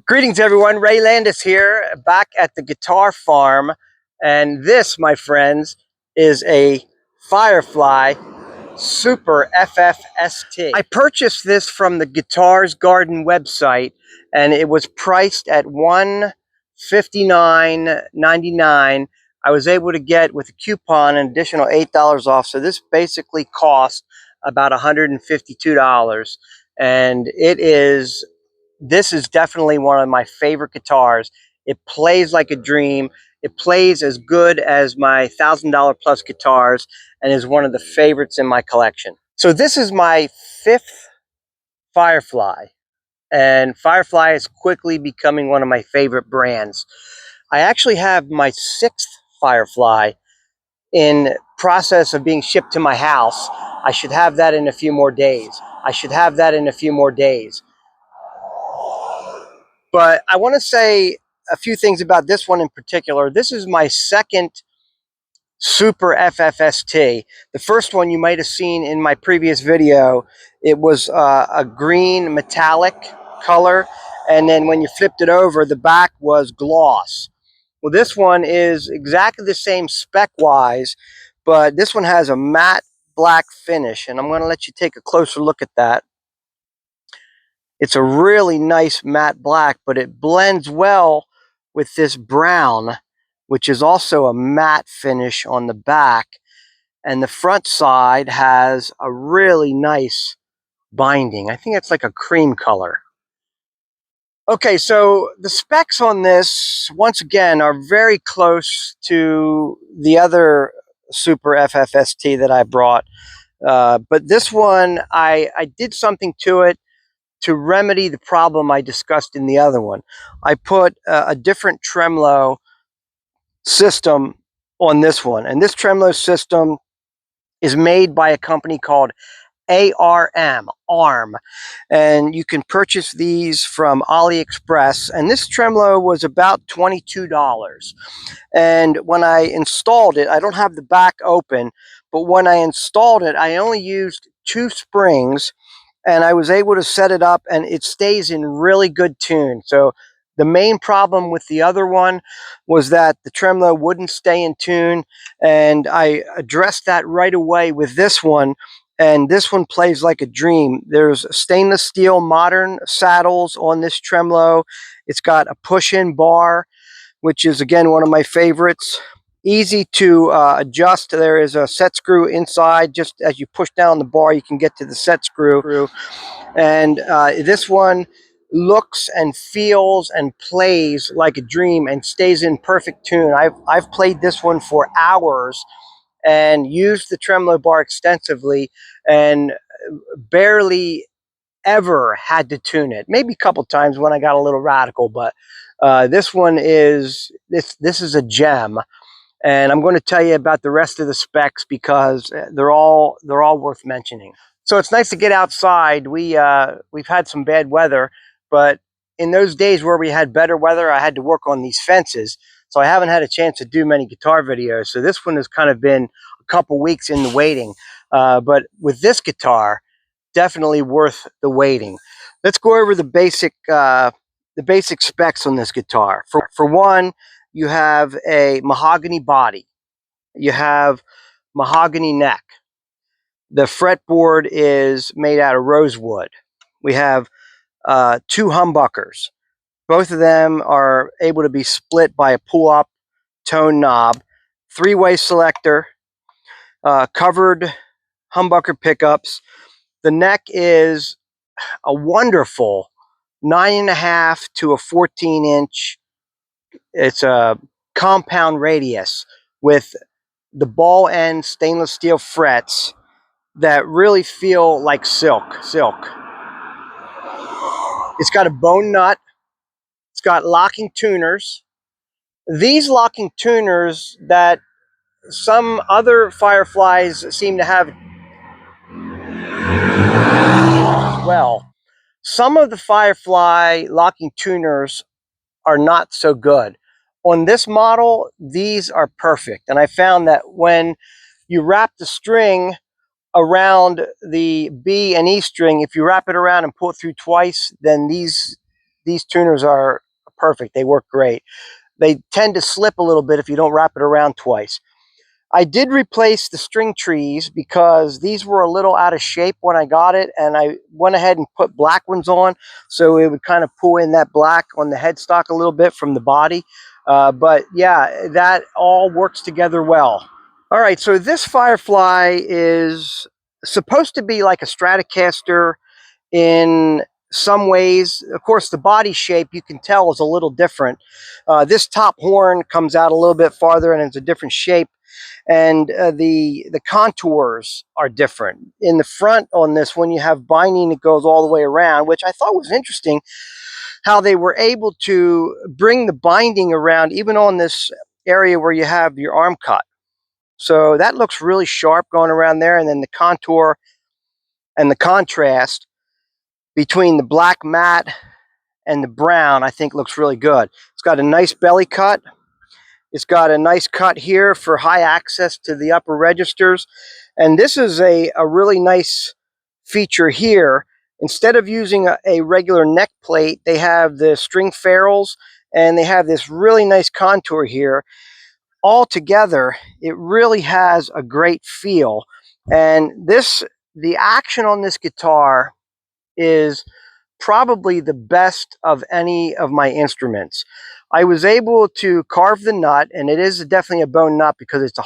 Greetings everyone, Ray Landis here, back at the guitar farm, and this, my friends, is a Firefly Super FFST. I purchased this from the Guitars Garden website, and it was priced at $159.99. I was able to get, with a coupon, an additional $8 off, so this basically cost about $152, and this is definitely one of my favorite guitars. It plays like a dream. It plays as good as my $1,000 plus guitars and is one of the favorites in my collection. So this is my fifth Firefly, and Firefly is quickly becoming one of my favorite brands. I actually have my sixth Firefly in process of being shipped to my house. I should have that in a few more days. But I want to say a few things about this one in particular. This is my second Super FFST. The first one you might have seen in my previous video. It was a green metallic color, and then when you flipped it over, the back was gloss. Well, this one is exactly the same spec-wise, but this one has a matte black finish, and I'm going to let you take a closer look at that. It's a really nice matte black, but it blends well with this brown, which is also a matte finish on the back. And the front side has a really nice binding. I think it's like a cream color. Okay, so the specs on this, once again, are very close to the other Super FFST that I brought. But this one, I did something to it to remedy the problem I discussed in the other one. I put a different Tremolo system on this one. And this Tremolo system is made by a company called ARM. And you can purchase these from AliExpress. And this Tremolo was about $22. And when I installed it, I don't have the back open, but when I installed it, I only used 2 springs, and I was able to set it up, and it stays in really good tune. So the main problem with the other one was that the tremolo wouldn't stay in tune, and I addressed that right away with this one, and this one plays like a dream. There's stainless steel modern saddles on this tremolo. It's got a push-in bar, which is, again, one of my favorites. Easy to adjust. There is a set screw inside. Just as you push down the bar, you can get to the set screw. And this one looks and feels and plays like a dream and stays in perfect tune. I've played this one for hours and used the tremolo bar extensively and barely ever had to tune it. Maybe a couple times when I got a little radical, but this one is this is a gem. And I'm going to tell you about the rest of the specs because they're all worth mentioning. So it's nice to get outside. We've had some bad weather, but in those days where we had better weather, I had to work on these fences. So I haven't had a chance to do many guitar videos. So this one has kind of been a couple weeks in the waiting. But with this guitar, definitely worth the waiting. Let's go over the basic specs on this guitar. For one, you have a mahogany body. You have mahogany neck. The fretboard is made out of rosewood. We have 2 humbuckers. Both of them are able to be split by a pull-up tone knob. 3-way selector, covered humbucker pickups. The neck is a wonderful 9.5 to a 14-inch. It's a compound radius with the ball end stainless steel frets that really feel like silk. It's got a bone nut. It's got locking tuners. These locking tuners that some other Fireflies seem to have as well. Some of the Firefly locking tuners are not so good. On this model, these are perfect. And I found that when you wrap the string around the B and E string, if you wrap it around and pull it through twice, then these these tuners are perfect. They work great. They tend to slip a little bit if you don't wrap it around twice. I did replace the string trees because these were a little out of shape when I got it, and I went ahead and put black ones on so it would kind of pull in that black on the headstock a little bit from the body. But yeah, that all works together well. All right, so this Firefly is supposed to be like a Stratocaster in some ways. Of course, the body shape you can tell is a little different. This top horn comes out a little bit farther and it's a different shape, and the contours are different. In the front on this one, you have binding that goes all the way around, which I thought was interesting, how they were able to bring the binding around even on this area where you have your arm cut. So that looks really sharp going around there, and then the contour and the contrast between the black matte and the brown, I think looks really good. It's got a nice belly cut. It's got a nice cut here for high access to the upper registers. And this is a really nice feature here. Instead of using a regular neck plate, they have the string ferrules, and they have this really nice contour here. All together, it really has a great feel. And the action on this guitar is probably the best of any of my instruments. I was able to carve the nut, and it is definitely a bone nut because it's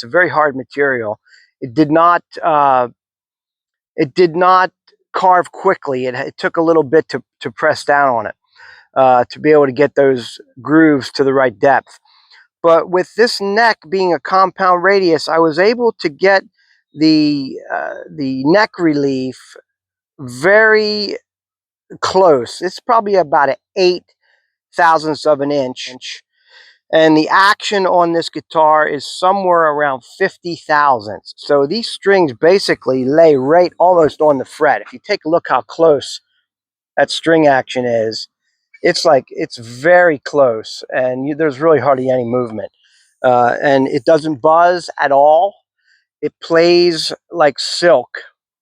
a very hard material. It did not carve quickly. It took a little bit to press down on it to be able to get those grooves to the right depth. But with this neck being a compound radius, I was able to get the neck relief very close. It's probably about an 8/1000th of an inch. And the action on this guitar is somewhere around 50 thousandths. So these strings basically lay right almost on the fret. If you take a look how close that string action is, it's very close, and there's really hardly any movement. And it doesn't buzz at all. It plays like silk.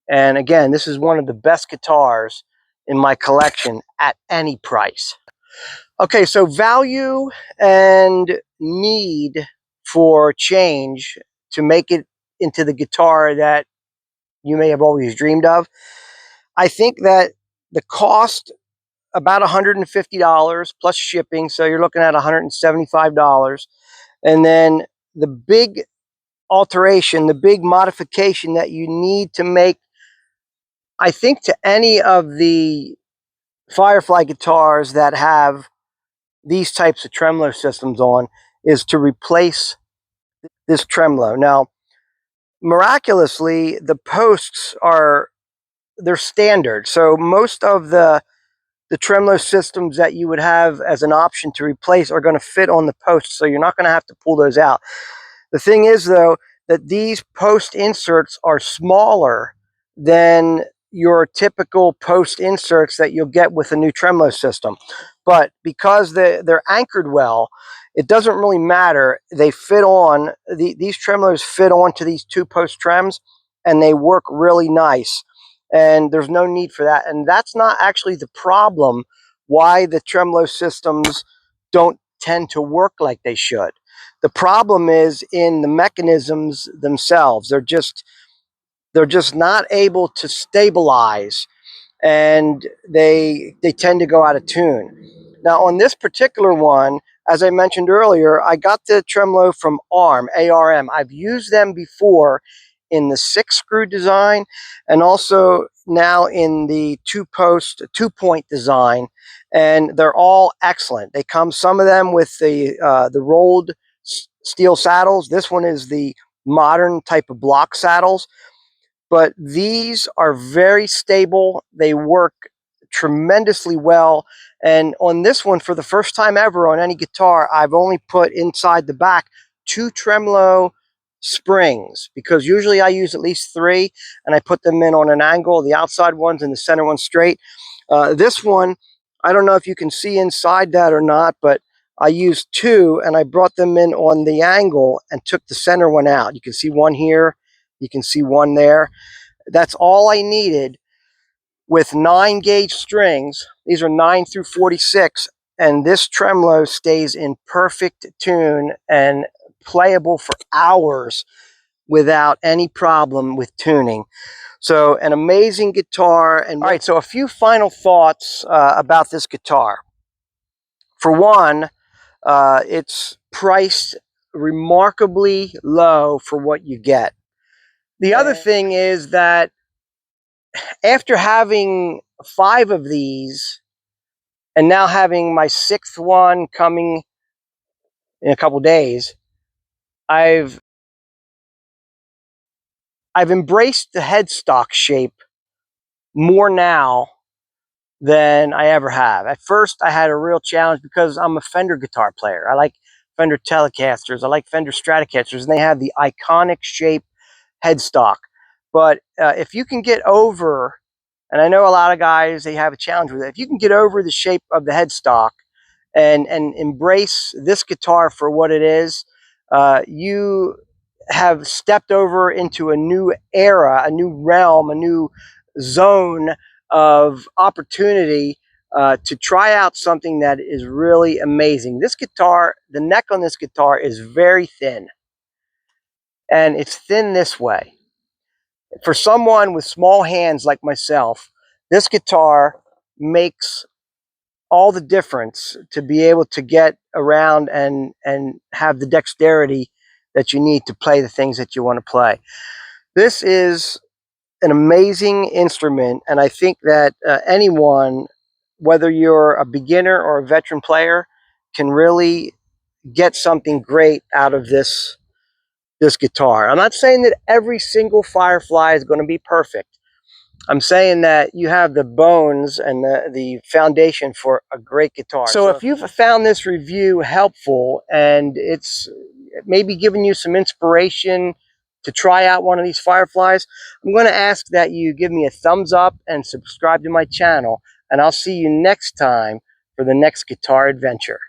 And again, this is one of the best guitars in my collection at any price. Okay, so value and need for change to make it into the guitar that you may have always dreamed of. I think that the cost, about $150 plus shipping, so you're looking at $175. And then the big alteration, the big modification that you need to make, I think, to any of the Firefly guitars that have these types of tremolo systems on, is to replace this tremolo. Now, miraculously, the posts they're standard. So most of the tremolo systems that you would have as an option to replace are going to fit on the posts, so you're not going to have to pull those out. The thing is, though, that these post inserts are smaller than your typical post inserts that you'll get with a new tremolo system. But because they're anchored well, it doesn't really matter. They fit on, these tremolos fit onto these two post trems, and they work really nice. And there's no need for that. And that's not actually the problem why the tremolo systems don't tend to work like they should. The problem is in the mechanisms themselves. They're just not able to stabilize, and they tend to go out of tune. Now on this particular one, as I mentioned earlier, I got the tremolo from ARM, ARM. I've used them before in the 6-screw design, and also now in the two-point design, and they're all excellent. They come, some of them with the rolled steel saddles. This one is the modern type of block saddles, but these are very stable. They work tremendously well. And on this one, for the first time ever on any guitar, I've only put inside the back 2 tremolo springs, because usually I use at least 3, and I put them in on an angle, the outside ones and the center one straight. This one, I don't know if you can see inside that or not, but I used 2, and I brought them in on the angle and took the center one out. You can see one here, you can see one there. That's all I needed with 9-gauge strings. These are 9 through 46, and this tremolo stays in perfect tune and playable for hours without any problem with tuning. So an amazing guitar. And all right, so a few final thoughts about this guitar. For one, it's priced remarkably low for what you get. The other thing is that after having 5 of these and now having my 6th one coming in a couple days, I've embraced the headstock shape more now than I ever have. At first, I had a real challenge because I'm a Fender guitar player. I like Fender Telecasters. I like Fender Stratocasters, and they have the iconic shape headstock. But if you can get over, and I know a lot of guys, they have a challenge with it. If you can get over the shape of the headstock and embrace this guitar for what it is, you have stepped over into a new era, a new realm, a new zone of opportunity to try out something that is really amazing. This guitar, the neck on this guitar is very thin, and it's thin this way. For someone with small hands like myself, this guitar makes all the difference to be able to get around and have the dexterity that you need to play the things that you want to play. This is an amazing instrument, and I think that anyone, whether you're a beginner or a veteran player, can really get something great out of this guitar. I'm not saying that every single Firefly is going to be perfect. I'm saying that you have the bones and the foundation for a great guitar. So if you've found this review helpful and it's maybe giving you some inspiration to try out one of these Fireflies, I'm going to ask that you give me a thumbs up and subscribe to my channel, and I'll see you next time for the next guitar adventure.